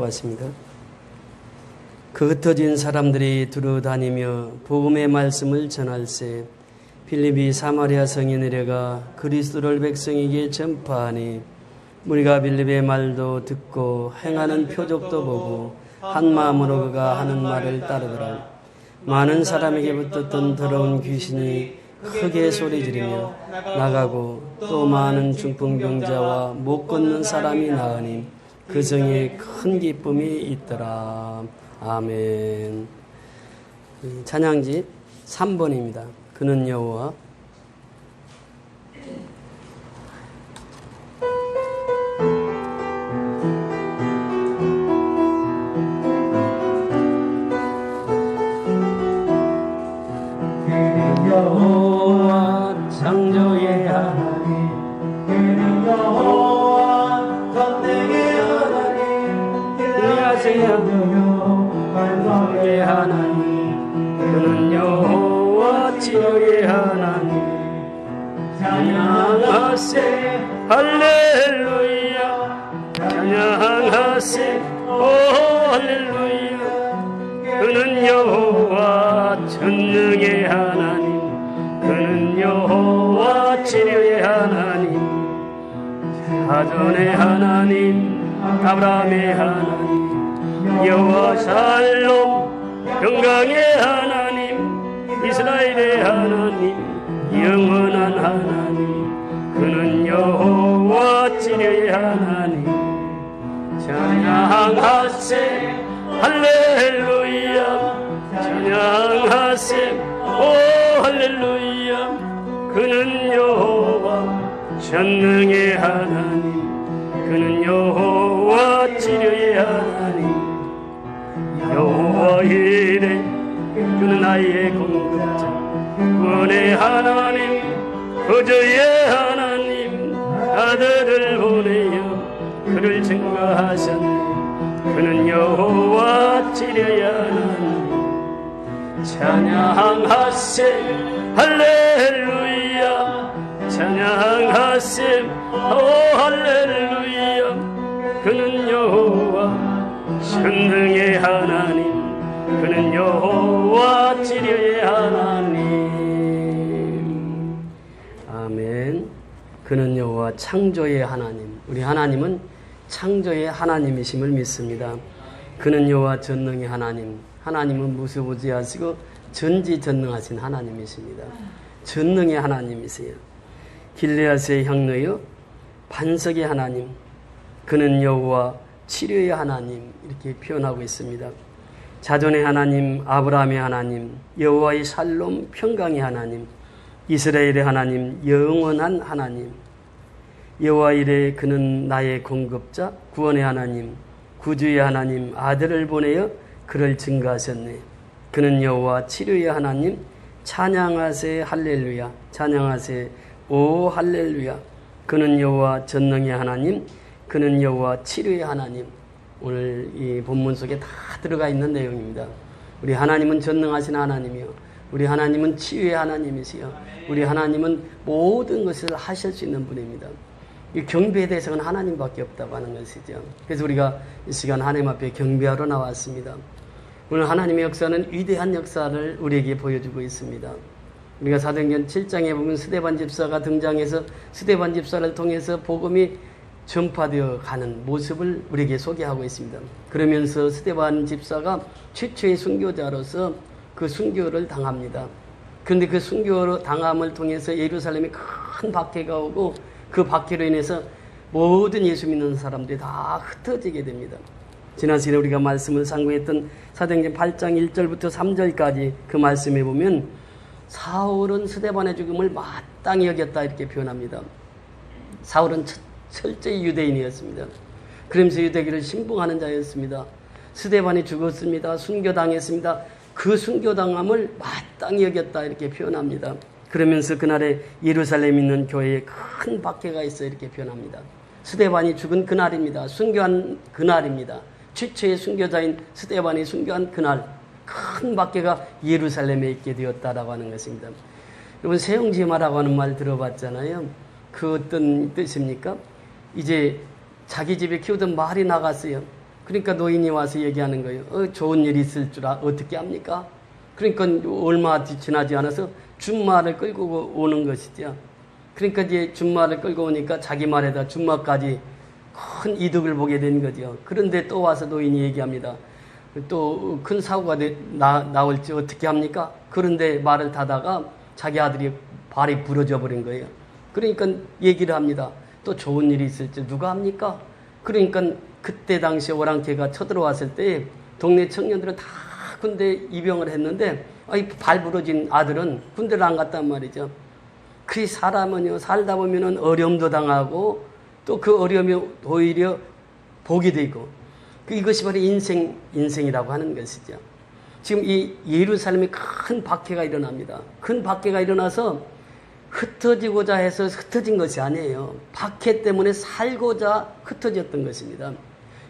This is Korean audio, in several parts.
고맙습니다. 그 흩어진 사람들이 두루 다니며 복음의 말씀을 전할세 빌립이 사마리아 성에 내려가 그리스도를 백성에게 전파하니 우리가 빌립의 말도 듣고 행하는 표적도 보고 한 마음으로 그가 하는 말을 따르더라. 많은 사람에게 붙었던 더러운 귀신이 크게 소리지르며 나가고 또 많은 중풍병자와 못 걷는 사람이 나으니 그 성에 큰 기쁨이 있더라. 아멘. 찬양집 3번입니다. 그는 여호와. 그는 여호와 창조의 하나님, 그는 여호와 전능의 하나님, 일하세요 반성의 하나님, 그는 여호와 치료의 하나님. 찬양하세 할렐루야, 찬양하세 오 할렐루야. 그는 여호와 전능의 하나님, 그는 여호와 치료의 하나님, 사전의 하나님, 아브라함의 하나님, 여호와 샬롬 영광의 하나님, 이스라엘의 하나님, 영원한 하나님, 그는 여호와 치료의 하나님. 찬양하세 할렐루야, 찬양하세 오 할렐루야. 그는 여호와 전능의 하나님, 그는 여호와 치료의 하나님. 여호와 이레 그는 나의 공급자, 구원의 하나님, 구주의 하나님, 아들을 보내어 그를 증거하셨네. 그는 여호와 치료의 하나님. 찬양하세 할렐루야, 찬양하세 오 할렐루야. 그는 여호와 전능의 하나님, 그는 여호와 치료의 하나님. 아멘. 그는 여호와 창조의 하나님. 우리 하나님은 창조의 하나님이심을 믿습니다. 그는 여호와 전능의 하나님. 하나님은 무소부지하시고 전지전능하신 하나님이십니다. 전능의 하나님이세요. 길르앗의 향로여 반석의 하나님, 그는 여호와 치료의 하나님, 이렇게 표현하고 있습니다. 자존의 하나님, 아브라함의 하나님, 여호와의 샬롬 평강의 하나님, 이스라엘의 하나님, 영원한 하나님. 여호와 이레 그는 나의 공급자, 구원의 하나님, 구주의 하나님, 아들을 보내어 그를 증거하셨네. 그는 여호와 치료의 하나님. 찬양하세 할렐루야, 찬양하세 오 할렐루야. 그는 여호와 전능의 하나님, 그는 여호와 치료의 하나님. 오늘 이 본문 속에 다 들어가 있는 내용입니다. 우리 하나님은 전능하신 하나님이요, 우리 하나님은 치유의 하나님이시요, 우리 하나님은 모든 것을 하실 수 있는 분입니다. 이 경배의 대상은 하나님밖에 없다고 하는 것이죠. 그래서 우리가 이 시간 하나님 앞에 경배하러 나왔습니다. 오늘 하나님의 역사는 위대한 역사를 우리에게 보여주고 있습니다. 우리가 사도행전 7장에 보면 스데반 집사가 등장해서 스데반 집사를 통해서 복음이 전파되어 가는 모습을 우리에게 소개하고 있습니다. 그러면서 스데반 집사가 최초의 순교자로서 그 순교를 당합니다. 그런데 그 순교 당함을 통해서 예루살렘에 큰 박해가 오고 그 박해로 인해서 모든 예수 믿는 사람들이 다 흩어지게 됩니다. 지난 시간에 우리가 말씀을 상고했던 사도행전 8장 1절부터 3절까지 그 말씀에 보면 사울은 스데반의 죽음을 마땅히 여겼다 이렇게 표현합니다. 사울은 철저히 유대인이었습니다. 그러면서 유대교를 신봉하는 자였습니다. 스데반이 죽었습니다. 순교당했습니다. 그 순교당함을 마땅히 여겼다 이렇게 표현합니다. 그러면서 그날에 예루살렘에 있는 교회에 큰 박해가 있어 이렇게 표현합니다. 스데반이 죽은 그날입니다. 순교한 그날입니다. 최초의 순교자인 스데반이 순교한 그날 큰 박해가 예루살렘에 있게 되었다라고 하는 것입니다. 여러분 세용지마라고 하는 말 들어봤잖아요. 그 어떤 뜻입니까? 이제 자기 집에 키우던 말이 나갔어요. 그러니까 노인이 와서 얘기하는 거예요. 좋은 일이 있을 줄 어떻게 합니까? 그러니까 얼마 지나지 않아서 준마를 끌고 오는 것이죠. 그러니까 이제 준마를 끌고 오니까 자기 말에다 준마까지 큰 이득을 보게 된 거죠. 그런데 또 와서 노인이 얘기합니다. 또 큰 사고가 나올지 어떻게 합니까? 그런데 말을 타다가 자기 아들이 발이 부러져 버린 거예요. 그러니까 얘기를 합니다. 또 좋은 일이 있을지 누가 합니까? 그러니까 그때 당시 오랑캐가 쳐들어왔을 때 동네 청년들은 다 군대 입영을 했는데 발 부러진 아들은 군대를 안 갔단 말이죠. 그 사람은요, 살다 보면은 어려움도 당하고 또 그 어려움이 오히려 복이 되고 이것이 바로 인생이라고 하는 것이죠. 지금 이 예루살렘에 큰 박해가 일어납니다. 큰 박해가 일어나서 흩어지고자 해서 흩어진 것이 아니에요. 박해 때문에 살고자 흩어졌던 것입니다.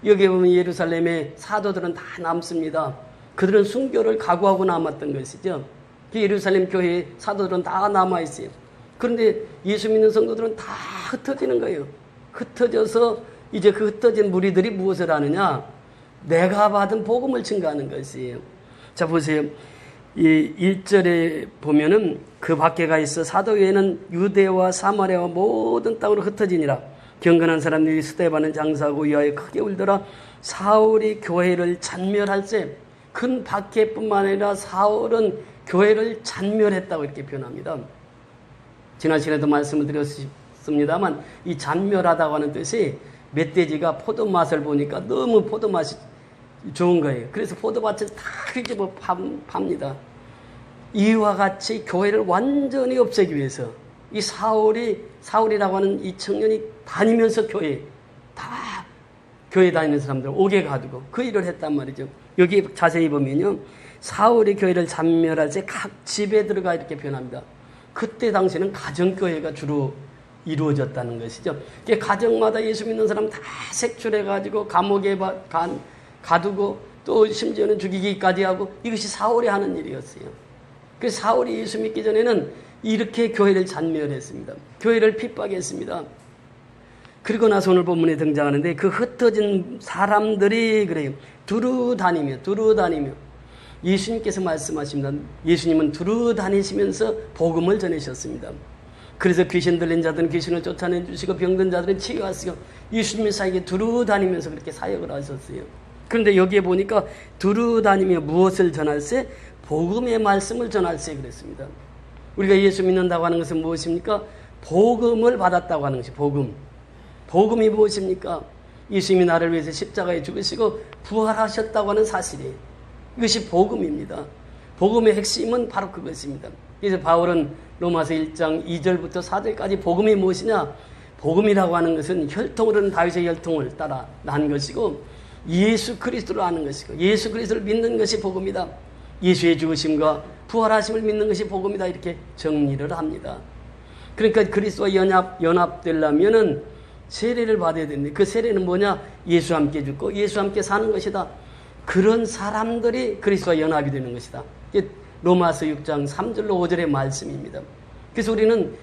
여기 보면 예루살렘의 사도들은 다 남습니다. 그들은 순교를 각오하고 남았던 것이죠. 예루살렘 교회의 사도들은 다 남아있어요. 그런데 예수 믿는 성도들은 다 흩어지는 거예요. 흩어져서 이제 그 흩어진 무리들이 무엇을 하느냐? 내가 받은 복음을 증거하는 것이에요. 자, 보세요. 이 1절에 보면은 그 밖에가 있어 사도회는 유대와 사마리아와 모든 땅으로 흩어지니라. 경건한 사람들이 스데반은 장사하고 위하여 크게 울더라. 사울이 교회를 잔멸할세. 큰 박해뿐만 아니라 사울은 교회를 잔멸했다고 이렇게 표현합니다. 지난 시간에도 말씀을 드렸습니다만 이 잔멸하다고 하는 뜻이 멧돼지가 포도맛을 보니까 너무 포도맛이 좋은 거예요. 그래서 포도밭을 다 뒤집어 팝니다. 이와 같이 교회를 완전히 없애기 위해서 이 사울이라고 하는 이 청년이 다니면서 교회 다니는 사람들 오게 가지고 그 일을 했단 말이죠. 여기 자세히 보면요. 사울이 교회를 잔멸할 때 각 집에 들어가 이렇게 표현합니다. 그때 당시에는 가정교회가 주로 이루어졌다는 것이죠. 가정마다 예수 믿는 사람 다 색출해가지고 감옥에 가두고 또 심지어는 죽이기까지 하고 이것이 사울이 하는 일이었어요. 그래서 사울이 예수 믿기 전에는 이렇게 교회를 잔멸했습니다. 교회를 핍박했습니다. 그리고 나서 오늘 본문에 등장하는데 그 흩어진 사람들이 그래요. 두루 다니며 예수님께서 말씀하십니다. 예수님은 두루 다니시면서 복음을 전하셨습니다. 그래서 귀신 들린 자들은 귀신을 쫓아내주시고 병든 자들은 치유하시고 예수님의 사역에 두루 다니면서 그렇게 사역을 하셨어요. 그런데 여기에 보니까 두루 다니며 무엇을 전할세? 복음의 말씀을 전할세 그랬습니다. 우리가 예수 믿는다고 하는 것은 무엇입니까? 복음을 받았다고 하는 것이 복음. 복음이 무엇입니까? 예수님이 나를 위해서 십자가에 죽으시고 부활하셨다고 하는 사실이에요. 이것이 복음입니다. 복음의 핵심은 바로 그것입니다. 그래서 바울은 로마서 1장 2절부터 4절까지 복음이 무엇이냐? 복음이라고 하는 것은 혈통으로는 다윗의 혈통을 따라 난 것이고 예수 그리스도를 아는 것이고 예수 그리스도를 믿는 것이 복음이다. 예수의 죽으심과 부활하심을 믿는 것이 복음이다. 이렇게 정리를 합니다. 그러니까 그리스도와 연합되려면은 세례를 받아야 되는데 그 세례는 뭐냐? 예수와 함께 죽고 예수와 함께 사는 것이다. 그런 사람들이 그리스도와 연합이 되는 것이다. 로마서 6장 3절로 5절의 말씀입니다. 그래서 우리는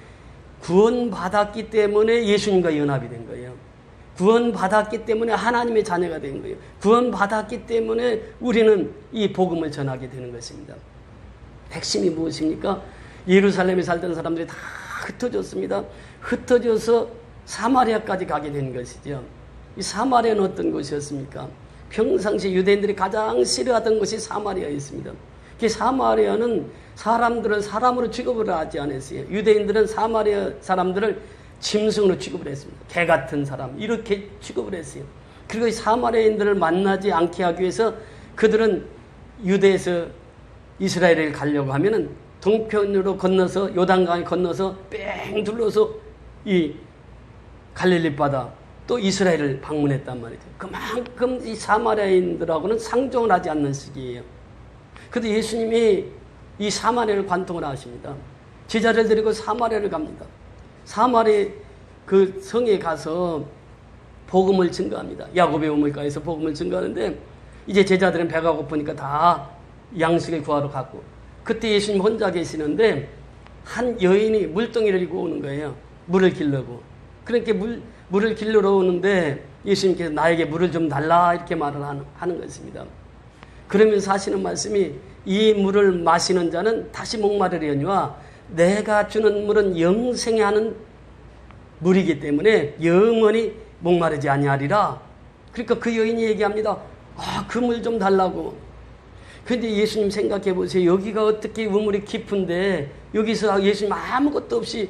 구원받았기 때문에 예수님과 연합이 된 거예요. 구원받았기 때문에 하나님의 자녀가 된 거예요. 구원받았기 때문에 우리는 이 복음을 전하게 되는 것입니다. 핵심이 무엇입니까? 예루살렘에 살던 사람들이 다 흩어졌습니다. 흩어져서 사마리아까지 가게 된 것이죠. 이 사마리아는 어떤 곳이었습니까? 평상시 유대인들이 가장 싫어하던 곳이 사마리아였습니다. 그 사마리아는 사람들을 사람으로 취급을 하지 않았어요. 유대인들은 사마리아 사람들을 짐승으로 취급을 했습니다. 개 같은 사람 이렇게 취급을 했어요. 그리고 이 사마리아인들을 만나지 않게 하기 위해서 그들은 유대에서 이스라엘을 가려고 하면은 동편으로 건너서 요단강을 건너서 뺑 둘러서 이 갈릴리 바다 또 이스라엘을 방문했단 말이죠. 그만큼 이 사마리아인들하고는 상종을 하지 않는 시기예요. 그런데 예수님이 이 사마리아를 관통을 하십니다. 제자를 데리고 사마리아를 갑니다. 사마리아 그 성에 가서 복음을 증거합니다. 야곱의 우물가에서 복음을 증거하는데 이제 제자들은 배가 고프니까 다 양식을 구하러 갔고 그때 예수님 혼자 계시는데 한 여인이 물동이를 이고 오는 거예요. 물을 길르고. 그러니까 물을 길르러 오는데 예수님께서 나에게 물을 좀 달라 이렇게 말을 하는 것입니다. 그러면서 하시는 말씀이 이 물을 마시는 자는 다시 목마르려니와 내가 주는 물은 영생에 하는 물이기 때문에 영원히 목마르지 아니하리라. 그러니까 그 여인이 얘기합니다. 그 물 좀 달라고. 그런데 예수님 생각해 보세요. 여기가 어떻게 우물이 깊은데 여기서 예수님 아무것도 없이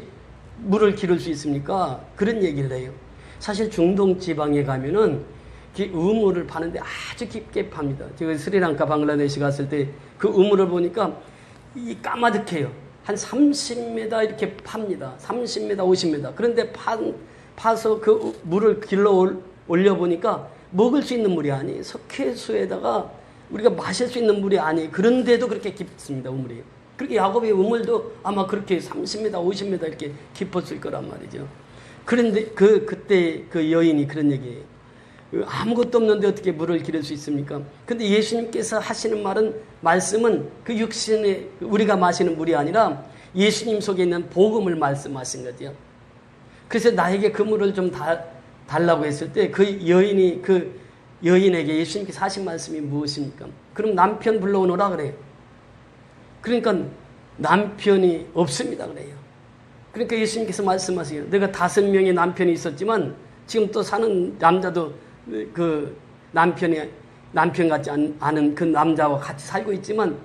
물을 기를 수 있습니까? 그런 얘기를 해요. 사실 중동 지방에 가면은 우물을 파는데 아주 깊게 팝니다. 제가 스리랑카, 방글라데시 갔을 때 그 우물을 보니까 이 까마득해요. 한 30m 이렇게 팝니다. 30m, 50m. 그런데 파서 그 물을 길러 올려보니까 먹을 수 있는 물이 아니에요. 석회수에다가 우리가 마실 수 있는 물이 아니에요. 그런데도 그렇게 깊습니다. 우물이. 그렇게 야곱의 우물도 아마 그렇게 30m, 50m 이렇게 깊었을 거란 말이죠. 그런데 그때 그 여인이 그런 얘기예요. 아무것도 없는데 어떻게 물을 기를 수 있습니까? 근데 예수님께서 하시는 말씀은 그 육신의 우리가 마시는 물이 아니라 예수님 속에 있는 복음을 말씀하신 거죠. 그래서 나에게 그 물을 좀 달라고 했을 때 그 여인에게 예수님께서 하신 말씀이 무엇입니까? 그럼 남편 불러오너라 그래요. 그러니까 남편이 없습니다 그래요. 그러니까 예수님께서 말씀하세요. 내가 5명의 남편이 있었지만 지금 또 사는 남자도 그 남편 같지 않은 그 남자와 같이 살고 있지만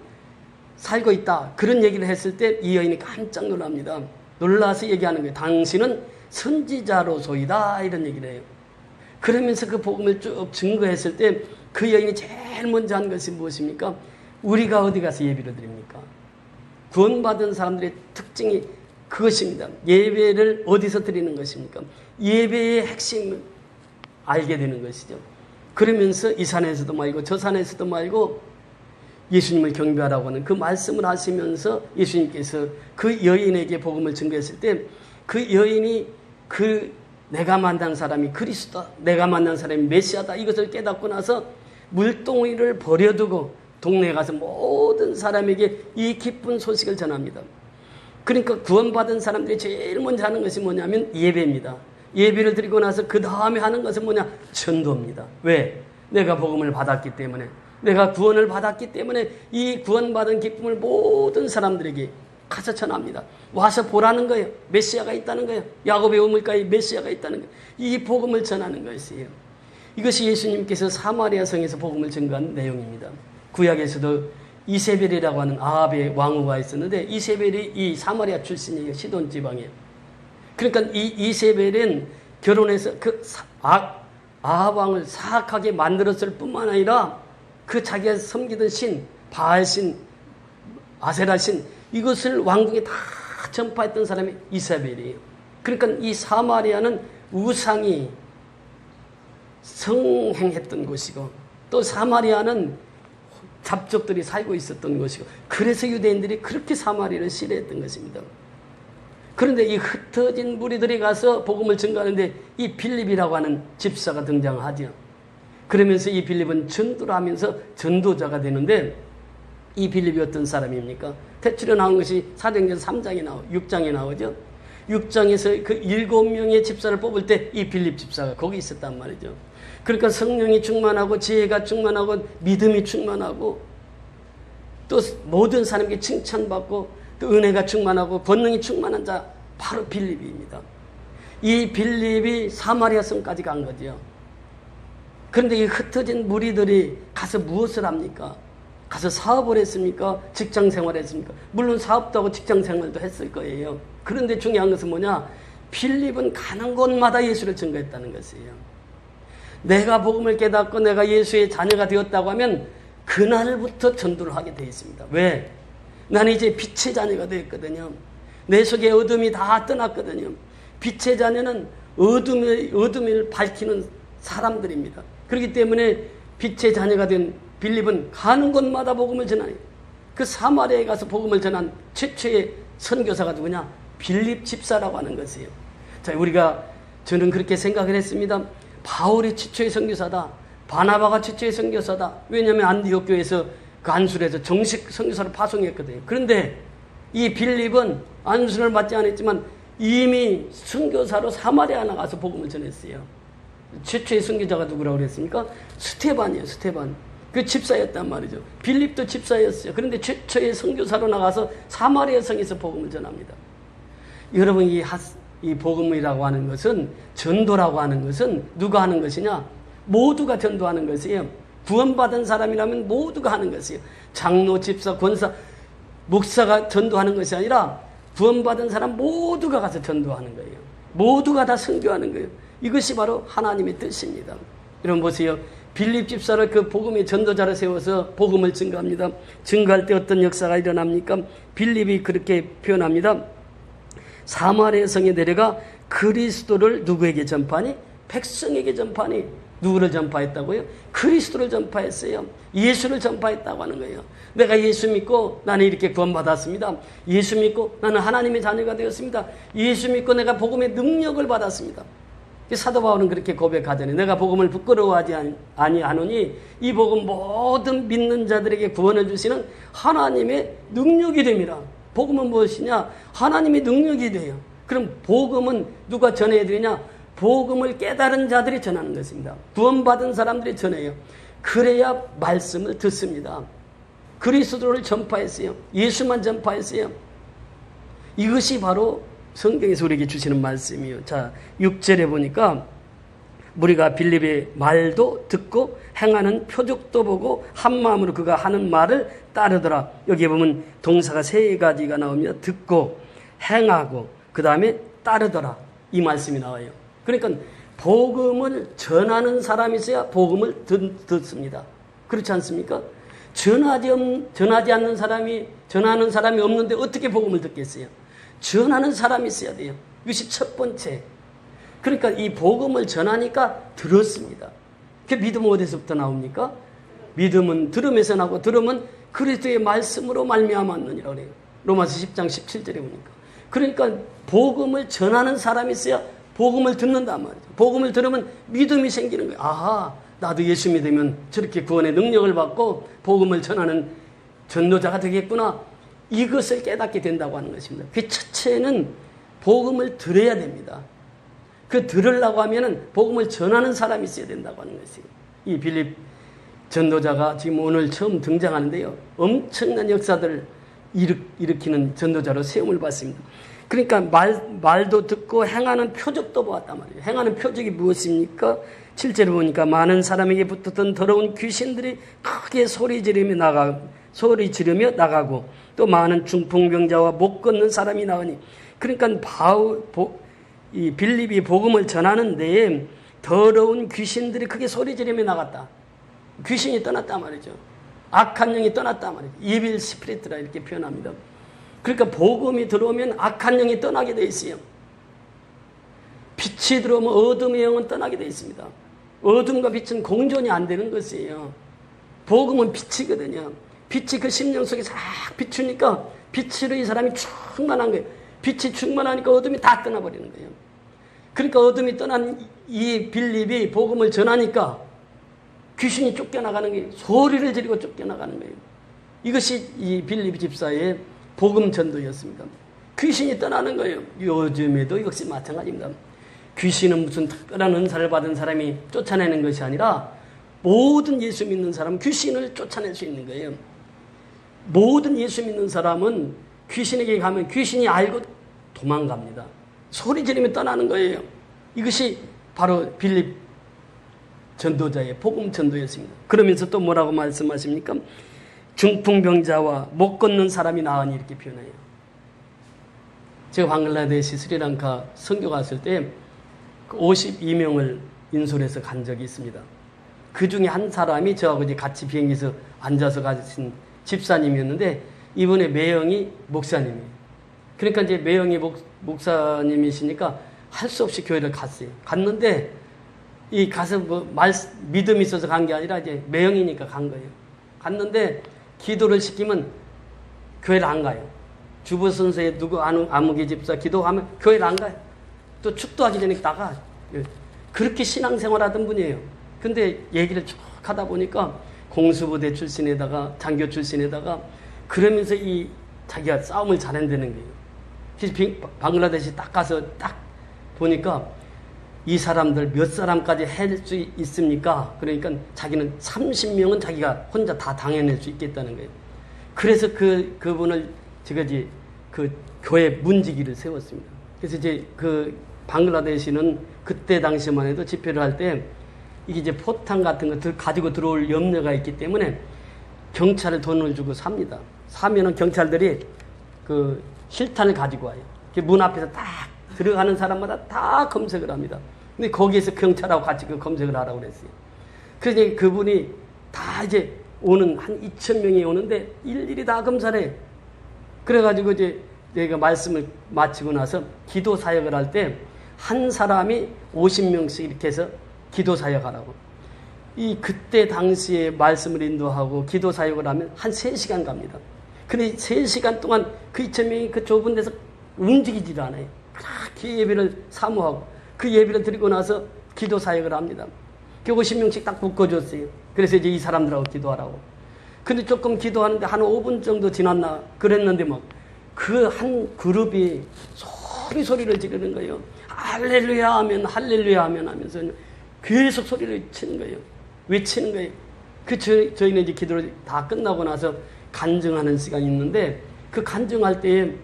살고 있다. 그런 얘기를 했을 때 이 여인이 깜짝 놀랍니다. 놀라서 얘기하는 거예요. 당신은 선지자로소이다 이런 얘기를 해요. 그러면서 그 복음을 쭉 증거했을 때 그 여인이 제일 먼저 한 것이 무엇입니까? 우리가 어디 가서 예배를 드립니까? 구원받은 사람들의 특징이 그것입니다. 예배를 어디서 드리는 것입니까? 예배의 핵심을 알게 되는 것이죠. 그러면서 이 산에서도 말고 저 산에서도 말고 예수님을 경배하라고 하는 그 말씀을 하시면서 예수님께서 그 여인에게 복음을 증거했을 때 그 여인이 내가 만난 사람이 그리스도다, 내가 만난 사람이 메시아다 이것을 깨닫고 나서 물동이를 버려두고 동네에 가서 모든 사람에게 이 기쁜 소식을 전합니다. 그러니까 구원받은 사람들이 제일 먼저 하는 것이 뭐냐면 예배입니다. 예배를 드리고 나서 그 다음에 하는 것은 뭐냐? 전도입니다. 왜? 내가 복음을 받았기 때문에, 내가 구원을 받았기 때문에 이 구원받은 기쁨을 모든 사람들에게 가서 전합니다. 와서 보라는 거예요. 메시아가 있다는 거예요. 야곱의 우물가에 메시아가 있다는 거예요. 이 복음을 전하는 것이에요. 이것이 예수님께서 사마리아 성에서 복음을 증거한 내용입니다. 구약에서도 이세벨이라고 하는 아합의 왕후가 있었는데 이세벨이 이 사마리아 출신이에요. 시돈 지방에. 그러니까 이 이세벨은 결혼해서 그 아합 왕을 사악하게 만들었을 뿐만 아니라 그 자기가 섬기던 신, 바알신, 아세라신 이것을 왕국에 다 전파했던 사람이 이세벨이에요. 그러니까 이 사마리아는 우상이 성행했던 곳이고 또 사마리아는 잡족들이 살고 있었던 것이고 그래서 유대인들이 그렇게 사마리아를 싫어했던 것입니다. 그런데 이 흩어진 무리들이 가서 복음을 증거하는데 이 빌립이라고 하는 집사가 등장하죠. 그러면서 이 빌립은 전도를 하면서 전도자가 되는데 이 빌립이 어떤 사람입니까? 대출에 나온 것이 사도행전 6장에 나오죠. 6장에서 그 7명의 집사를 뽑을 때 이 빌립 집사가 거기 있었단 말이죠. 그러니까 성령이 충만하고 지혜가 충만하고 믿음이 충만하고 또 모든 사람에게 칭찬받고 또 은혜가 충만하고 권능이 충만한 자 바로 빌립입니다. 이 빌립이 사마리아 성까지 간 거죠. 그런데 이 흩어진 무리들이 가서 무엇을 합니까? 가서 사업을 했습니까? 직장 생활을 했습니까? 물론 사업도 하고 직장 생활도 했을 거예요. 그런데 중요한 것은 뭐냐? 빌립은 가는 곳마다 예수를 증거했다는 것이에요. 내가 복음을 깨닫고 내가 예수의 자녀가 되었다고 하면 그날부터 전도를 하게 되어 있습니다. 왜? 나는 이제 빛의 자녀가 되었거든요. 내 속에 어둠이 다 떠났거든요. 빛의 자녀는 어둠을 밝히는 사람들입니다. 그렇기 때문에 빛의 자녀가 된 빌립은 가는 곳마다 복음을 전하니 그 사마리아에 가서 복음을 전한 최초의 선교사가 누구냐? 빌립 집사라고 하는 것이에요. 자, 저는 그렇게 생각을 했습니다. 바울이 최초의 선교사다. 바나바가 최초의 선교사다. 왜냐하면 안디옥 교회에서 그 안술에서 정식 선교사를 파송했거든요. 그런데 이 빌립은 안수를 받지 않았지만 이미 선교사로 사마리아 나가서 복음을 전했어요. 최초의 선교자가 누구라고 그랬습니까? 스테반이에요. 스테반. 그 집사였단 말이죠. 빌립도 집사였어요. 그런데 최초의 선교사로 나가서 사마리아 성에서 복음을 전합니다. 여러분, 이 복음이라고 하는 것은, 전도라고 하는 것은 누가 하는 것이냐? 모두가 전도하는 것이에요. 구원받은 사람이라면 모두가 하는 것이에요. 장로, 집사, 권사, 목사가 전도하는 것이 아니라 구원받은 사람 모두가 가서 전도하는 거예요. 모두가 다 선교하는 거예요. 이것이 바로 하나님의 뜻입니다. 여러분 보세요. 빌립 집사를 그 복음의 전도자로 세워서 복음을 증거합니다. 증거할 때 어떤 역사가 일어납니까? 빌립이 그렇게 표현합니다. 사마리아 성에 내려가 그리스도를 누구에게 전파하니? 백성에게 전파하니. 누구를 전파했다고요? 그리스도를 전파했어요. 예수를 전파했다고 하는 거예요. 내가 예수 믿고 나는 이렇게 구원받았습니다. 예수 믿고 나는 하나님의 자녀가 되었습니다. 예수 믿고 내가 복음의 능력을 받았습니다. 사도 바울은 그렇게 고백하잖아요. 내가 복음을 부끄러워하지 아니하노니 이 복음 모든 믿는 자들에게 구원을 주시는 하나님의 능력이 됨이라. 복음은 무엇이냐? 하나님의 능력이 돼요. 그럼 복음은 누가 전해야 되느냐? 복음을 깨달은 자들이 전하는 것입니다. 구원받은 사람들이 전해요. 그래야 말씀을 듣습니다. 그리스도를 전파했어요. 예수만 전파했어요. 이것이 바로 성경에서 우리에게 주시는 말씀이에요. 자, 6절에 보니까 우리가 빌립의 말도 듣고 행하는 표적도 보고 한 마음으로 그가 하는 말을 따르더라. 여기에 보면 동사가 3가지가 나옵니다. 듣고 행하고 그 다음에 따르더라. 이 말씀이 나와요. 그러니까 복음을 전하는 사람이 있어야 복음을 듣습니다. 그렇지 않습니까? 전하지 않는 사람이, 전하는 사람이 없는데 어떻게 복음을 듣겠어요? 전하는 사람이 있어야 돼요. 이것이 첫 번째. 그러니까 이 복음을 전하니까 들었습니다. 그 믿음은 어디서부터 나옵니까? 믿음은 들음에서 나고 들음은 그리스도의 말씀으로 말미암았느니라 그래요. 로마서 10장 17절에 보니까. 그러니까 복음을 전하는 사람이 있어야 복음을 듣는단 말이죠. 복음을 들으면 믿음이 생기는 거예요. 아하, 나도 예수 믿으면 저렇게 구원의 능력을 받고 복음을 전하는 전도자가 되겠구나. 이것을 깨닫게 된다고 하는 것입니다. 그 첫째는 복음을 들어야 됩니다. 그 들으려고 하면은 복음을 전하는 사람이 있어야 된다고 하는 것이에요. 이 빌립 전도자가 지금 오늘 처음 등장하는데요. 엄청난 역사들을 일으키는 전도자로 세움을 받습니다. 그러니까 말도 듣고 행하는 표적도 보았단 말이에요. 행하는 표적이 무엇입니까? 7절을 보니까 많은 사람에게 붙었던 더러운 귀신들이 크게 소리 지르며 나가고 또 많은 중풍병자와 못 걷는 사람이 나오니. 그러니까 이 빌립이 복음을 전하는데 더러운 귀신들이 크게 소리 지르며 나갔다. 귀신이 떠났단 말이죠. 악한 영이 떠났단 말이죠. 이빌 스피리트라 이렇게 표현합니다. 그러니까 복음이 들어오면 악한 영이 떠나게 돼 있어요. 빛이 들어오면 어둠의 영은 떠나게 돼 있습니다. 어둠과 빛은 공존이 안 되는 것이에요. 복음은 빛이거든요. 빛이 그 심령 속에 싹 비추니까 빛으로 이 사람이 충만한 거예요. 빛이 충만하니까 어둠이 다 떠나버리는 거예요. 그러니까 어둠이 떠난 이 빌립이 복음을 전하니까 귀신이 쫓겨나가는 거예요. 소리를 지르고 쫓겨나가는 거예요. 이것이 이 빌립 집사의 복음 전도였습니다. 귀신이 떠나는 거예요. 요즘에도 역시 마찬가지입니다. 귀신은 무슨 특별한 은사를 받은 사람이 쫓아내는 것이 아니라 모든 예수 믿는 사람은 귀신을 쫓아낼 수 있는 거예요. 모든 예수 믿는 사람은 귀신에게 가면 귀신이 알고 도망갑니다. 소리 지르며 떠나는 거예요. 이것이 바로 빌립 전도자의 복음 전도였습니다. 그러면서 또 뭐라고 말씀하십니까? 중풍병자와 못 걷는 사람이 나으니 이렇게 표현해요. 제가 방글라데시 스리랑카 선교 갔을 때 52명을 인솔해서 간 적이 있습니다. 그 중에 한 사람이 저하고 이제 같이 비행기에서 앉아서 가신 집사님이었는데 이번에 매형이 목사님이에요. 그러니까 이제 매형이 목사님이시니까 할 수 없이 교회를 갔어요. 갔는데 이 가서 믿음이 있어서 간 게 아니라 이제 매형이니까 간 거예요. 갔는데 기도를 시키면 교회를 안 가요. 주부 선생의 누구 아무개 집사 기도하면 교회를 안 가요. 또 축도하기 전에 나가. 그렇게 신앙생활 하던 분이에요. 근데 얘기를 쭉 하다 보니까 공수부대 출신에다가 장교 출신에다가 그러면서 이 자기가 싸움을 잘한다는 거예요. 그래서 방글라데시 딱 가서 딱 보니까 이 사람들 몇 사람까지 할 수 있습니까? 그러니까 자기는 30명은 자기가 혼자 다 당해낼 수 있겠다는 거예요. 그래서 그분을 제가 이제 그 교회 문지기를 세웠습니다. 그래서 이제 그 방글라데시는 그때 당시만 해도 집회를 할 때 이게 이제 포탄 같은 것들 가지고 들어올 염려가 있기 때문에 경찰을 돈을 주고 삽니다. 사면은 경찰들이 그 실탄을 가지고 와요. 문 앞에서 딱 들어가는 사람마다 다 검색을 합니다. 근데 거기에서 경찰하고 같이 그 검색을 하라고 그랬어요. 그래서 그분이 다 이제 오는 한 2,000명이 오는데 일일이 다 검사를 해요. 그래가지고 이제 내가 말씀을 마치고 나서 기도 사역을 할 때 한 사람이 50명씩 이렇게 해서 기도 사역하라고. 그때 당시에 말씀을 인도하고 기도 사역을 하면 한 3시간 갑니다. 근데 3시간 동안 그 2,000명이 그 좁은 데서 움직이질 않아요. 그렇게 예배를 사모하고 그 예배를 드리고 나서 기도 사역을 합니다. 50명씩 딱 묶어줬어요. 그래서 이제 이 사람들하고 기도하라고. 근데 조금 기도하는데 한 5분 정도 지났나 그랬는데 막 그 한 그룹이 소리를 지르는 거예요. 할렐루야 하면 할렐루야 하면서 계속 소리를 치는 거예요. 외치는 거예요. 저희는 이제 기도를 다 끝나고 나서 간증하는 시간이 있는데 그 간증할 때에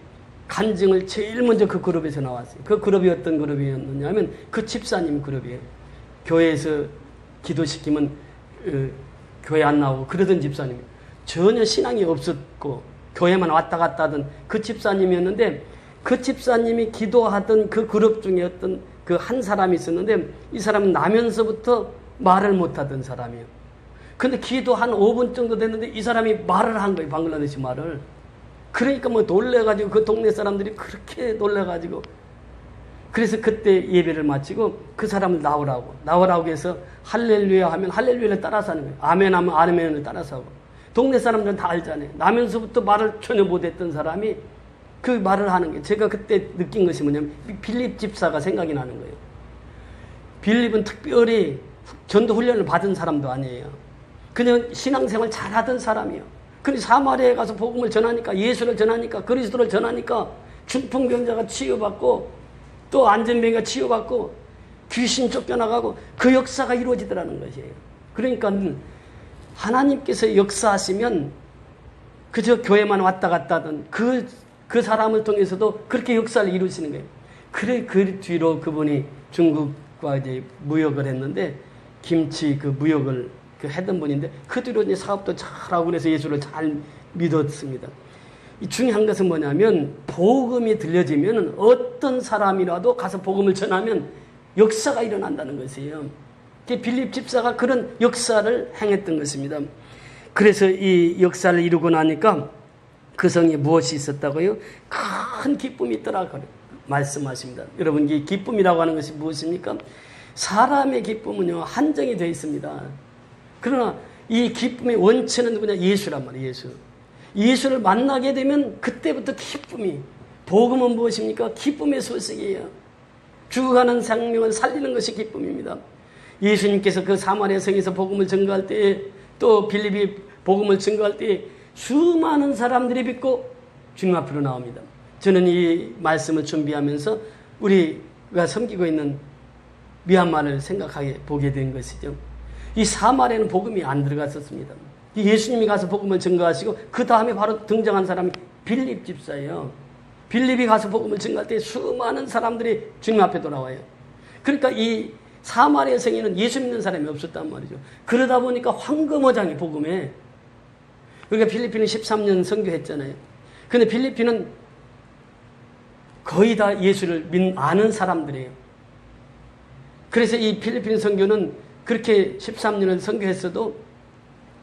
간증을 제일 먼저 그 그룹에서 나왔어요. 그 그룹이 어떤 그룹이었느냐 하면 그 집사님 그룹이에요. 교회에서 기도시키면 교회 안 나오고 그러던 집사님. 전혀 신앙이 없었고 교회만 왔다 갔다 하던 그 집사님이었는데 그 집사님이 기도하던 그 그룹 중에 어떤 그 한 사람이 있었는데 이 사람은 나면서부터 말을 못하던 사람이에요. 근데 기도 한 5분 정도 됐는데 이 사람이 말을 한 거예요. 방글라데시 말을. 그러니까 뭐 놀래가지고 그 동네 사람들이 그렇게 놀래가지고 그래서 그때 예배를 마치고 그 사람을 나오라고 해서 할렐루야 하면 할렐루야를 따라서 하는 거예요. 아멘 하면 아멘을 따라서 하고 동네 사람들은 다 알잖아요. 나면서부터 말을 전혀 못했던 사람이 그 말을 하는 거예요. 제가 그때 느낀 것이 뭐냐면 빌립 집사가 생각이 나는 거예요. 빌립은 특별히 전도 훈련을 받은 사람도 아니에요. 그냥 신앙생활 잘하던 사람이에요. 근데 사마리아에 가서 복음을 전하니까 예수를 전하니까 그리스도를 전하니까 중풍병자가 치유받고 또 안전병이가 치유받고 귀신 쫓겨나가고 그 역사가 이루어지더라는 것이에요. 그러니까 하나님께서 역사하시면 그저 교회만 왔다 갔다 하던 그 사람을 통해서도 그렇게 역사를 이루시는 거예요. 그래 그 뒤로 그분이 중국과 이제 무역을 했는데 김치 그 무역을 했던 분인데 그 뒤로 이제 사업도 잘하고 그래서 예수를 잘 믿었습니다. 이 중요한 것은 뭐냐면 복음이 들려지면 어떤 사람이라도 가서 복음을 전하면 역사가 일어난다는 것이에요. 빌립 집사가 그런 역사를 행했던 것입니다. 그래서 이 역사를 이루고 나니까 그 성에 무엇이 있었다고요? 큰 기쁨이 있더라고 말씀하십니다. 여러분 이 기쁨이라고 하는 것이 무엇입니까? 사람의 기쁨은요 한정이 되어 있습니다. 그러나 이 기쁨의 원체는 누구냐? 예수란 말이에요. 예수를 만나게 되면 그때부터 기쁨이. 복음은 무엇입니까? 기쁨의 소식이에요. 죽어가는 생명을 살리는 것이 기쁨입니다. 예수님께서 그 사마리아 성에서 복음을 전가할 때에 또 빌립이 복음을 전가할 때에 수많은 사람들이 믿고 주님 앞으로 나옵니다. 저는 이 말씀을 준비하면서 우리가 섬기고 있는 미얀마를 생각하게 보게 된 것이죠. 이 사마리아는 복음이 안 들어갔었습니다. 예수님이 가서 복음을 전가하시고 그 다음에 바로 등장한 사람이 빌립 집사예요. 빌립이 가서 복음을 전가할 때 수많은 사람들이 주님 앞에 돌아와요. 그러니까 이 사마리아 성에는 예수 믿는 사람이 없었단 말이죠. 그러다 보니까 황금어장이 복음에. 그러니까 필리핀은 13년 선교했잖아요. 근데 필리핀은 거의 다 예수를 아는 사람들이에요. 그래서 이 필리핀 선교는 그렇게 13년을 선교했어도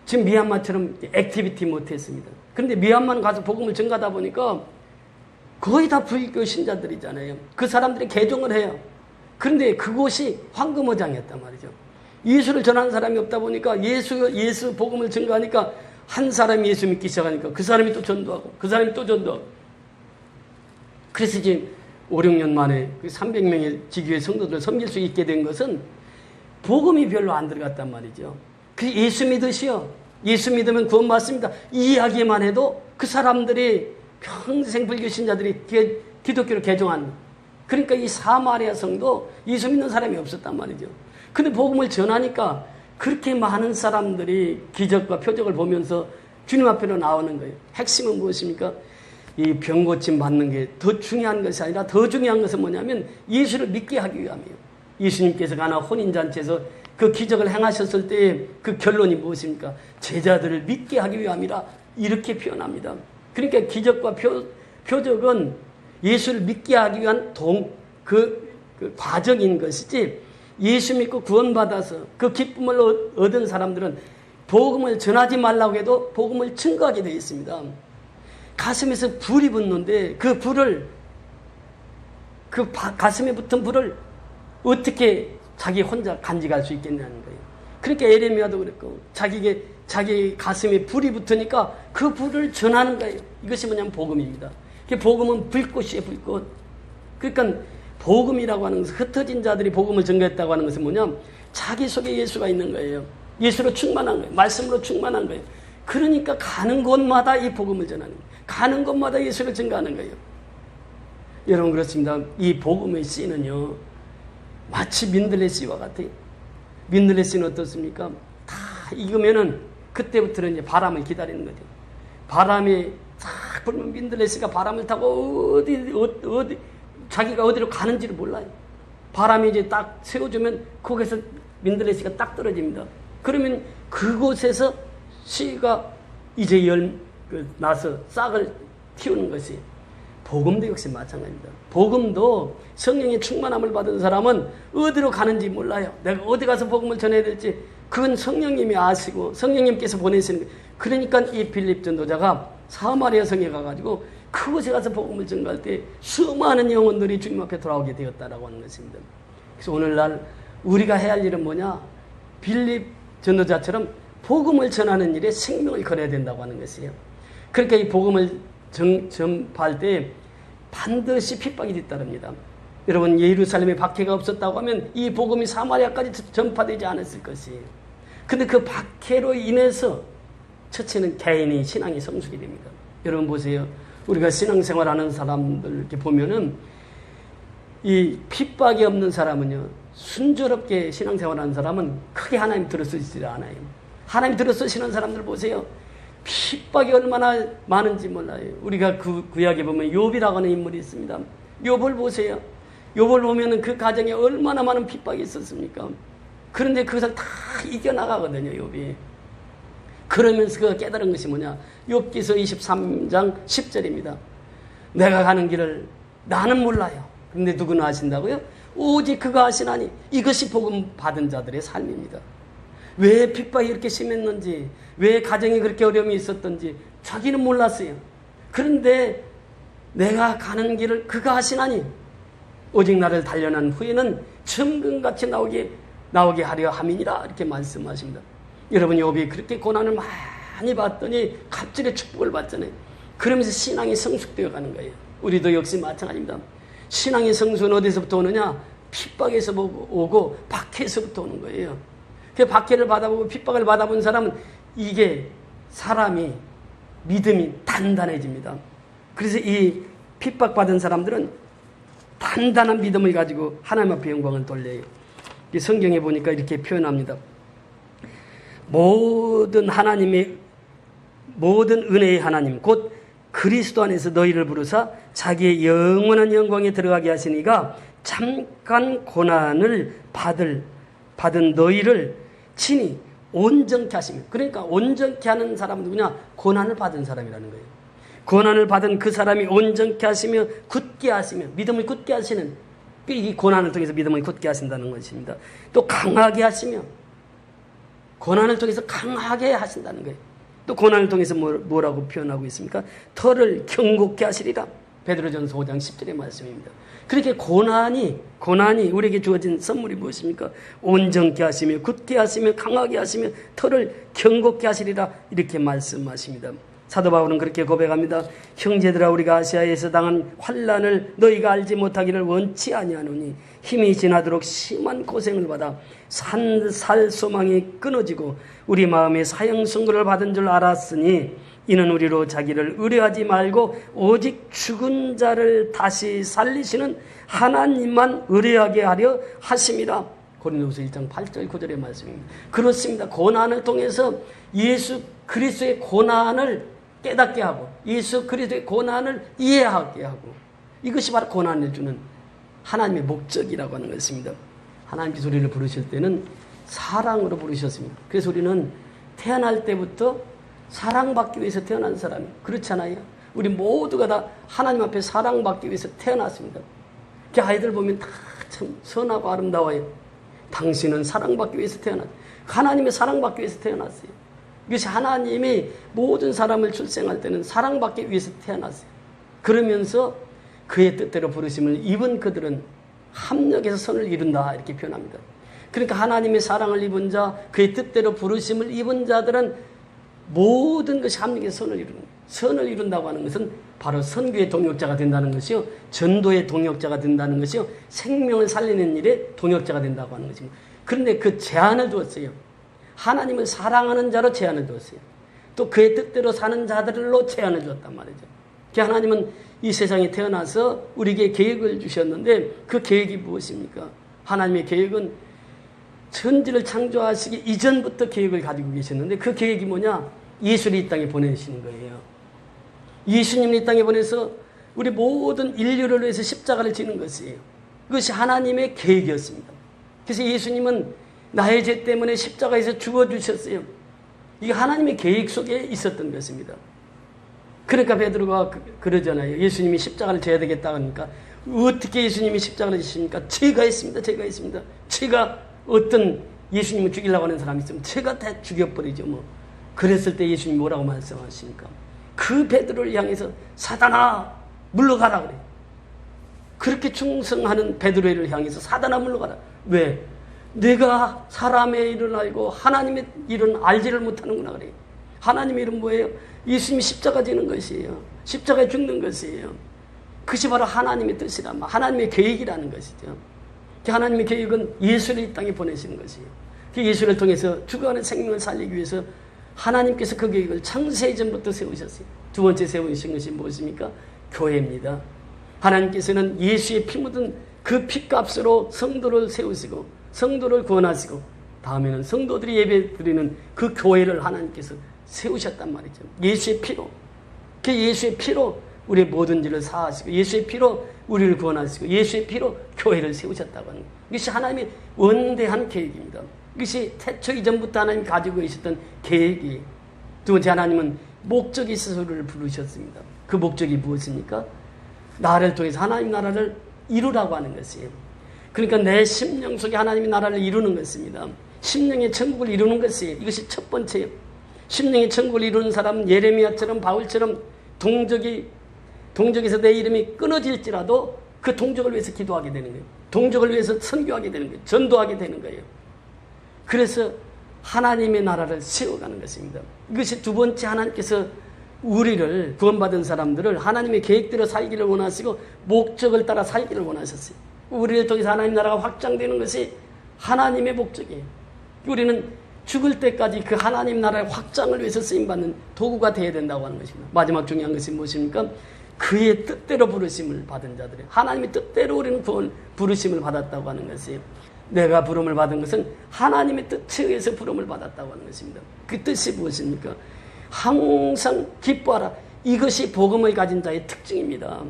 지금 미얀마처럼 액티비티 못했습니다. 그런데 미얀마는 가서 복음을 전가하다 보니까 거의 다 불교 신자들이잖아요. 그 사람들이 개종을 해요. 그런데 그곳이 황금어장이었단 말이죠. 예수를 전하는 사람이 없다 보니까 예수 복음을 전가하니까 한 사람이 예수 믿기 시작하니까 그 사람이 또 전도하고 그 사람이 또 전도하고. 그래서 지금 5, 6년 만에 300명의 지교회 성도들을 섬길 수 있게 된 것은 복음이 별로 안 들어갔단 말이죠. 그 예수 믿으시오. 예수 믿으면 구원받습니다. 이 이야기만 해도 그 사람들이 평생 불교 신자들이 기독교로 개종한 그러니까 이 사마리아 성도 예수 믿는 사람이 없었단 말이죠. 근데 복음을 전하니까 그렇게 많은 사람들이 기적과 표적을 보면서 주님 앞으로 나오는 거예요. 핵심은 무엇입니까? 이 병 고침 받는 게 더 중요한 것이 아니라 더 중요한 것은 뭐냐면 예수를 믿게 하기 위함이에요. 예수님께서 가나 혼인잔치에서 그 기적을 행하셨을 때 그 결론이 무엇입니까? 제자들을 믿게 하기 위함이라 이렇게 표현합니다. 그러니까 기적과 표적은 예수를 믿게 하기 위한 그 과정인 것이지, 예수 믿고 구원받아서 그 기쁨을 얻은 사람들은 복음을 전하지 말라고 해도 복음을 증거하게 되어 있습니다. 가슴에서 불이 붙는데 그 불을, 가슴에 붙은 불을 어떻게 자기 혼자 간직할 수 있겠냐는 거예요. 그러니까 에레미야도 그랬고, 자기 가슴에 불이 붙으니까 그 불을 전하는 거예요. 이것이 뭐냐면 복음입니다. 복음은 불꽃이에요, 불꽃. 그러니까 복음이라고 하는 것은, 흩어진 자들이 복음을 전가했다고 하는 것은 뭐냐면 자기 속에 예수가 있는 거예요. 예수로 충만한 거예요. 말씀으로 충만한 거예요. 그러니까 가는 곳마다 이 복음을 전하는 거예요. 가는 곳마다 예수를 증거하는 거예요. 여러분, 그렇습니다. 이 복음의 씨는요, 마치 민들레 씨와 같아요. 민들레 씨는 어떻습니까? 다 익으면은 그때부터는 이제 바람을 기다리는 거죠. 바람이 딱 불면 민들레 씨가 바람을 타고 어디 자기가 어디로 가는지를 몰라요. 바람이 이제 딱 세워주면 거기서 민들레 씨가 딱 떨어집니다. 그러면 그곳에서 씨가 이제 나서 싹을 틔우는 것이, 복음도 역시 마찬가지입니다. 복음도 성령의 충만함을 받은 사람은 어디로 가는지 몰라요. 내가 어디 가서 복음을 전해야 될지 그건 성령님이 아시고 성령님께서 보내시는 거예요. 그러니까 이 빌립 전도자가 사마리아 성에 가가지고 그곳에 가서 복음을 전가할 때 수많은 영혼들이 주님 앞에 돌아오게 되었다라고 하는 것입니다. 그래서 오늘날 우리가 해야 할 일은 뭐냐? 빌립 전도자처럼 복음을 전하는 일에 생명을 걸어야 된다고 하는 것이에요. 그러니까 이 복음을 전파할 때 반드시 핍박이 뒤따릅니다. 여러분, 예루살렘에 박해가 없었다고 하면 이 복음이 사마리아까지 전파되지 않았을 것이에요. 근데 그 박해로 인해서 첫째는 개인이 신앙이 성숙이 됩니다. 여러분 보세요. 우리가 신앙생활하는 사람들 이렇게 보면은 이 핍박이 없는 사람은요, 순조롭게 신앙생활하는 사람은 크게 하나님 들어쓰지 않아요. 하나님 들어쓰시는 사람들 보세요. 핍박이 얼마나 많은지 몰라요. 우리가 구약에 보면 욥이라고 하는 인물이 있습니다. 욥을 보세요. 욥을 보면은 그 가정에 얼마나 많은 핍박이 있었습니까? 그런데 그것을 다 이겨나가거든요, 욥이. 그러면서 그가 깨달은 것이 뭐냐? 욥기서 23장 10절입니다. 내가 가는 길을 나는 몰라요. 그런데 누구나 아신다고요? 오직 그가 아시나니. 이것이 복음 받은 자들의 삶입니다. 왜 핍박이 이렇게 심했는지, 왜 가정에 그렇게 어려움이 있었던지 자기는 몰랐어요. 그런데 내가 가는 길을 그가 아시나니 오직 나를 단련한 후에는 천금같이 나오게 하려 함이니라, 이렇게 말씀하십니다. 여러분, 욥이 그렇게 고난을 많이 받더니 갑절의 축복을 받잖아요. 그러면서 신앙이 성숙되어 가는 거예요. 우리도 역시 마찬가지입니다. 신앙의 성숙은 어디서부터 오느냐? 핍박에서 오고 박해에서부터 오는 거예요. 그 박해를 받아보고 핍박을 받아본 사람은 이게 사람이 믿음이 단단해집니다. 그래서 이 핍박받은 사람들은 단단한 믿음을 가지고 하나님 앞에 영광을 돌려요. 성경에 보니까 이렇게 표현합니다. 모든 은혜의 하나님 곧 그리스도 안에서 너희를 부르사 자기의 영원한 영광에 들어가게 하시니가 잠깐 고난을 받은 너희를 친히 온전케 하시며. 그러니까 온전케 하는 사람은 누구냐? 고난을 받은 사람이라는 거예요. 고난을 받은 그 사람이 온전케 하시며 굳게 하시며, 믿음을 굳게 하시는, 이 고난을 통해서 믿음을 굳게 하신다는 것입니다. 또 강하게 하시며, 고난을 통해서 강하게 하신다는 거예요. 또 고난을 통해서 뭐라고 표현하고 있습니까? 털을 견고케 하시리라. 베드로전서 5장 10절의 말씀입니다. 그렇게 고난이 우리에게 주어진 선물이 무엇입니까? 온전케 하시며 굳게 하시며 강하게 하시며 털을 견고케 하시리라, 이렇게 말씀하십니다. 사도 바울은 그렇게 고백합니다. 형제들아, 우리가 아시아에서 당한 환난을 너희가 알지 못하기를 원치 아니하노니 힘이 지나도록 심한 고생을 받아 살 소망이 끊어지고 우리 마음에 사형 선고를 받은 줄 알았으니 이는 우리로 자기를 의뢰하지 말고 오직 죽은 자를 다시 살리시는 하나님만 의뢰하게 하려 하심이라. 고린도후서 1장 8절 9절의 말씀입니다. 그렇습니다. 고난을 통해서 예수 그리스도의 고난을 깨닫게 하고 예수 그리스도의 고난을 이해하게 하고, 이것이 바로 고난을 주는 하나님의 목적이라고 하는 것입니다. 하나님께서 우리를 부르실 때는 사랑으로 부르셨습니다. 그래서 우리는 태어날 때부터 사랑받기 위해서 태어난 사람이에요. 그렇잖아요. 우리 모두가 다 하나님 앞에 사랑받기 위해서 태어났습니다. 그 아이들 보면 다 참 선하고 아름다워요. 당신은 사랑받기 위해서 태어났어요. 하나님의 사랑받기 위해서 태어났어요. 이것이 하나님이 모든 사람을 출생할 때는 사랑받기 위해서 태어났어요. 그러면서 그의 뜻대로 부르심을 입은 그들은 합력해서 선을 이룬다, 이렇게 표현합니다. 그러니까 하나님의 사랑을 입은 자, 그의 뜻대로 부르심을 입은 자들은 모든 것이 합력해서 선을 이루는 거예요. 선을 이룬다고 하는 것은 바로 선교의 동역자가 된다는 것이요, 전도의 동역자가 된다는 것이요, 생명을 살리는 일에 동역자가 된다고 하는 것입니다. 그런데 그 제한을 두었어요. 하나님을 사랑하는 자로 제한을 두었어요. 또 그의 뜻대로 사는 자들로 제한을 주었단 말이죠. 하나님은 이 세상에 태어나서 우리에게 계획을 주셨는데 그 계획이 무엇입니까? 하나님의 계획은 천지를 창조하시기 이전부터 계획을 가지고 계셨는데 그 계획이 뭐냐? 예수를 이 땅에 보내시는 거예요. 예수님을 이 땅에 보내서 우리 모든 인류를 위해서 십자가를 지는 것이에요. 그것이 하나님의 계획이었습니다. 그래서 예수님은 나의 죄 때문에 십자가에서 죽어주셨어요. 이게 하나님의 계획 속에 있었던 것입니다. 그러니까 베드로가 그러잖아요. 예수님이 십자가를 져야 되겠다 하니까 어떻게 예수님이 십자가를 지십니까? 제가 했습니다. 제가 했습니다. 제가 어떤 예수님을 죽이려고 하는 사람이 있으면 제가 다 죽여버리죠. 뭐. 그랬을 때 예수님이 뭐라고 말씀하십니까? 그 베드로를 향해서 사단아 물러가라 그래. 그렇게 충성하는 베드로를 향해서 사단아 물러가라. 왜? 내가 사람의 일을 알고 하나님의 일은 알지를 못하는구나 그래. 하나님의 일은 뭐예요? 예수님이 십자가 지는 것이에요. 십자가에 죽는 것이에요. 그것이 바로 하나님의 뜻이란 말, 하나님의 계획이라는 것이죠. 하나님의 계획은 예수를 이 땅에 보내시는 것이에요. 그 예수를 통해서 죽어가는 생명을 살리기 위해서 하나님께서 그 계획을 창세 이전부터 세우셨어요. 두 번째 세우신 것이 무엇입니까? 교회입니다. 하나님께서는 예수의 피 묻은 그 피값으로 성도를 세우시고 성도를 구원하시고 다음에는 성도들이 예배 드리는 그 교회를 하나님께서 세우셨단 말이죠. 예수의 피로. 그 예수의 피로 우리의 모든 죄를 사하시고 예수의 피로 우리를 구원하시고 예수의 피로 교회를 세우셨다고 하는 거예요. 이것이 하나님의 원대한 계획입니다. 이것이 태초 이전부터 하나님이 가지고 계셨던 계획이. 두 번째, 하나님은 목적이 있어서 우리를 부르셨습니다. 그 목적이 무엇입니까? 나를 통해서 하나님 나라를 이루라고 하는 것이에요. 그러니까 내 심령 속에 하나님의 나라를 이루는 것입니다. 심령의 천국을 이루는 것이 이것이 첫 번째예요. 심령의 천국을 이루는 사람은 예레미야처럼 바울처럼 동족에서 내 이름이 끊어질지라도 그 동족을 위해서 기도하게 되는 거예요. 동족을 위해서 선교하게 되는 거예요. 전도하게 되는 거예요. 그래서 하나님의 나라를 세워가는 것입니다. 이것이 두 번째, 하나님께서 우리를 구원받은 사람들을 하나님의 계획대로 살기를 원하시고 목적을 따라 살기를 원하셨어요. 우리를 통해서 하나님 나라가 확장되는 것이 하나님의 목적이에요. 우리는 죽을 때까지 그 하나님 나라의 확장을 위해서 쓰임받는 도구가 되어야 된다고 하는 것입니다. 마지막 중요한 것이 무엇입니까? 그의 뜻대로 부르심을 받은 자들이에요. 하나님의 뜻대로 우리는 부르심을 받았다고 하는 것이에요. 내가 부름을 받은 것은 하나님의 뜻에 의해서 부름을 받았다고 하는 것입니다. 그 뜻이 무엇입니까? 항상 기뻐하라. 이것이 복음을 가진 자의 특징입니다.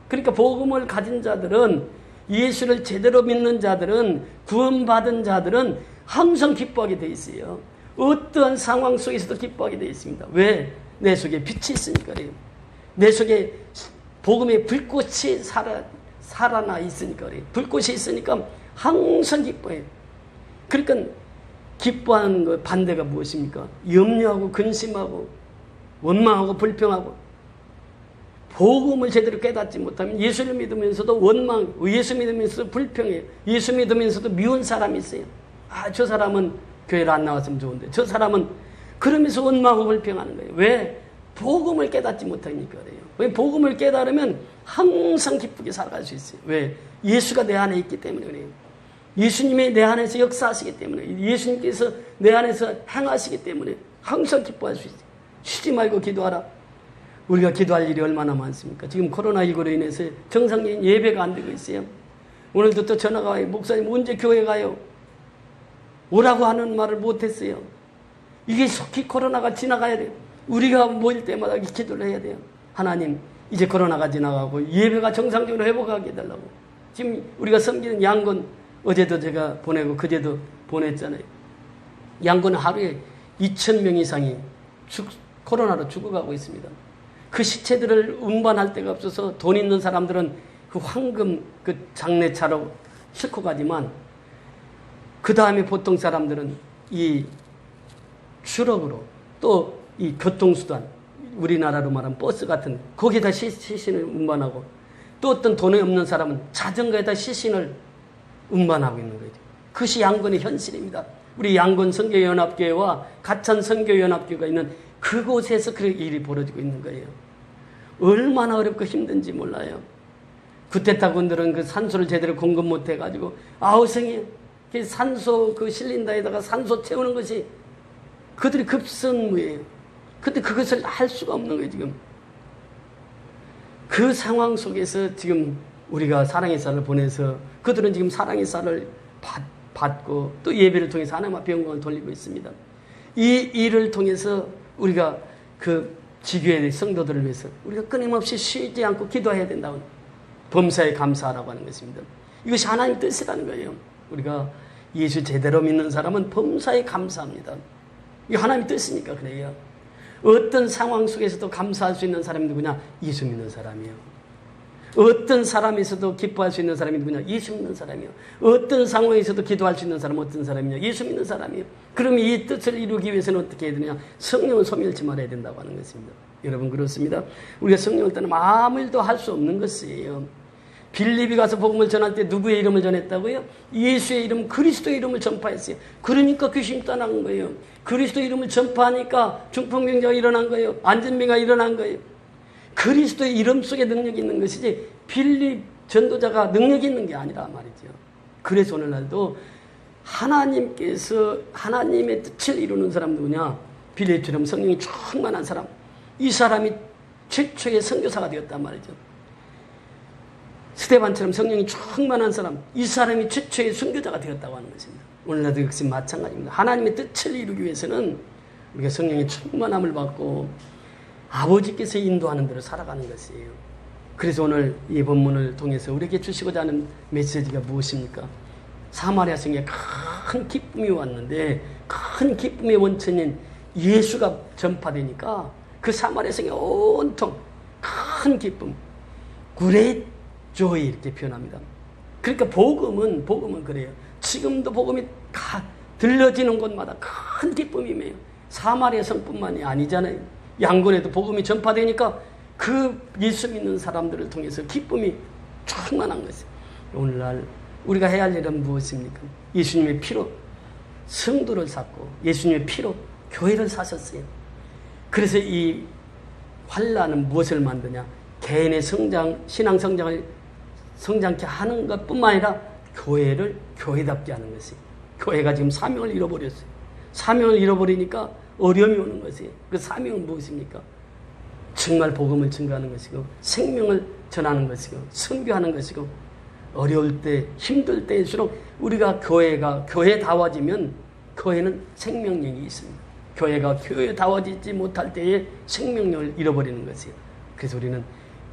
그러니까 복음을 가진 자들은, 예수를 제대로 믿는 자들은, 구원받은 자들은 항상 기뻐하게 돼 있어요. 어떠한 상황 속에서도 기뻐하게 돼 있습니다. 왜? 내 속에 빛이 있으니까 그래요. 내 속에 복음의 불꽃이 살아나 있으니까 그래요. 불꽃이 있으니까 항상 기뻐해요. 그러니까 기뻐하는 것 반대가 무엇입니까? 염려하고 근심하고 원망하고 불평하고, 복음을 제대로 깨닫지 못하면 예수를 믿으면서도 원망, 예수 믿으면서도 불평해요. 예수 믿으면서도 미운 사람이 있어요. 아, 저 사람은 교회를 안 나왔으면 좋은데, 저 사람은, 그러면서 원망하고 불평하는 거예요. 왜? 복음을 깨닫지 못하니까 그래요. 왜? 복음을 깨달으면 항상 기쁘게 살아갈 수 있어요. 왜? 예수가 내 안에 있기 때문에 그래요. 예수님이 내 안에서 역사하시기 때문에, 예수님께서 내 안에서 행하시기 때문에 항상 기뻐할 수 있어요. 쉬지 말고 기도하라. 우리가 기도할 일이 얼마나 많습니까? 지금 코로나19로 인해서 정상적인 예배가 안 되고 있어요. 오늘도 또 전화가 와요. 목사님 언제 교회 가요? 오라고 하는 말을 못했어요. 이게 속히 코로나가 지나가야 돼요. 우리가 모일 때마다 기도를 해야 돼요. 하나님, 이제 코로나가 지나가고 예배가 정상적으로 회복하게 해달라고. 지금 우리가 섬기는 양곤, 어제도 제가 보내고 그제도 보냈잖아요. 양곤은 하루에 2,000명 이상이 코로나로 죽어가고 있습니다. 그 시체들을 운반할 데가 없어서 돈 있는 사람들은 그 황금 그 장례차로 싣고 가지만, 그 다음에 보통 사람들은 이 트럭으로, 또 이 교통수단, 우리나라로 말하면 버스 같은 거기에다 시신을 운반하고, 또 어떤 돈이 없는 사람은 자전거에다 시신을 운반하고 있는 거죠. 그것이 양곤의 현실입니다. 우리 양곤 선교연합교회와 가찬 선교연합교회가 있는 그곳에서 그 일이 벌어지고 있는 거예요. 얼마나 어렵고 힘든지 몰라요. 구테타군들은 그 산소를 제대로 공급 못 해가지고 아우성이 산소 그 실린더에다가 산소 채우는 것이 그들이 급선무예요. 근데 그것을 할 수가 없는 거예요, 지금. 그 상황 속에서 지금 우리가 사랑의 쌀을 보내서 그들은 지금 사랑의 쌀을 받고 또 예배를 통해서 하나님 앞에 영광을 돌리고 있습니다. 이 일을 통해서 우리가 그 지교회의 성도들을 위해서 우리가 끊임없이 쉬지 않고 기도해야 된다고, 범사에 감사하라고 하는 것입니다. 이것이 하나님 뜻이라는 거예요. 우리가 예수 제대로 믿는 사람은 범사에 감사합니다. 이게 하나님의 뜻이니까 그래요. 어떤 상황 속에서도 감사할 수 있는 사람이 누구냐? 예수 믿는 사람이에요. 어떤 사람에서도 기뻐할 수 있는 사람이 누구냐? 예수 믿는 사람이에요. 어떤 상황에서도 기도할 수 있는 사람은 어떤 사람이냐? 예수 믿는 사람이에요. 그러면 이 뜻을 이루기 위해서는 어떻게 해야 되냐? 성령을 소멸치 말아야 된다고 하는 것입니다. 여러분, 그렇습니다. 우리가 성령을 떠나면 아무 일도 할 수 없는 것이에요. 빌립이 가서 복음을 전할 때 누구의 이름을 전했다고요? 예수의 이름, 그리스도의 이름을 전파했어요. 그러니까 귀신이 떠난 거예요. 그리스도 이름을 전파하니까 중풍병자가 일어난 거예요. 안전병가 일어난 거예요. 그리스도의 이름 속에 능력이 있는 것이지 빌립 전도자가 능력이 있는 게 아니라 말이죠. 그래서 오늘날도 하나님께서 하나님의 뜻을 이루는 사람 누구냐? 빌립처럼 성령이 충만한 사람. 이 사람이 최초의 선교사가 되었단 말이죠. 스데반처럼 성령이 충만한 사람, 이 사람이 최초의 선교자가 되었다고 하는 것입니다. 오늘날도 역시 마찬가지입니다. 하나님의 뜻을 이루기 위해서는 우리가 성령의 충만함을 받고 아버지께서 인도하는 대로 살아가는 것이에요. 그래서 오늘 이 본문을 통해서 우리에게 주시고자 하는 메시지가 무엇입니까? 사마리아 성에 큰 기쁨이 왔는데, 큰 기쁨의 원천인 예수가 전파되니까 그 사마리아 성에 온통 큰 기쁨, great joy 이렇게 표현합니다. 그러니까 복음은 그래요. 지금도 복음이 들려지는 곳마다 큰 기쁨이에요. 사마리아 성뿐만이 아니잖아요. 양곤에도 복음이 전파되니까 그 예수 믿는 사람들을 통해서 기쁨이 충만한 것이에요. 오늘날 우리가 해야 할 일은 무엇입니까? 예수님의 피로 성도를 샀고 예수님의 피로 교회를 사셨어요. 그래서 이 환난은 무엇을 만드냐? 개인의 신앙 성장을 성장케 하는 것뿐만 아니라 교회를 교회답게 하는 것이. 교회가 지금 사명을 잃어버렸어요. 사명을 잃어버리니까 어려움이 오는 것이에요. 그 사명은 무엇입니까? 정말 복음을 증거하는 것이고 생명을 전하는 것이고 선교하는 것이고, 어려울 때 힘들 때일수록 우리가 교회다워지면 교회는 생명력이 있습니다. 교회가 교회다워지지 못할 때에 생명력을 잃어버리는 것이에요. 그래서 우리는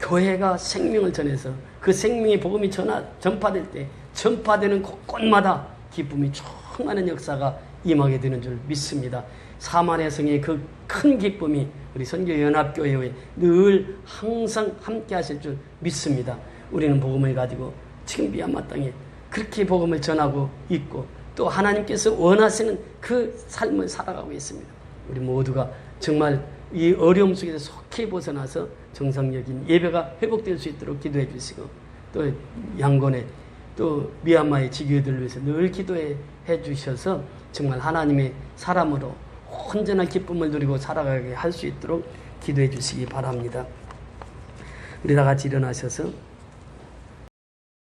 교회가 생명을 전해서 그 생명의 복음이 전파될 때 전파되는 곳곳마다 기쁨이 충만한 역사가 임하게 되는 줄 믿습니다. 사마리아 성의 그 큰 기쁨이 우리 선교연합교회에 늘 항상 함께 하실 줄 믿습니다. 우리는 복음을 가지고 지금 미얀마 땅에 그렇게 복음을 전하고 있고 또 하나님께서 원하시는 그 삶을 살아가고 있습니다. 우리 모두가 정말 이 어려움 속에서 속히 벗어나서 정상적인 예배가 회복될 수 있도록 기도해 주시고, 또 양곤에 또 미얀마의 지교회들을 위해서 늘 기도해 주셔서 정말 하나님의 사람으로 온전한 기쁨을 누리고 살아가게 할 수 있도록 기도해 주시기 바랍니다. 우리 다 같이 일어나셔서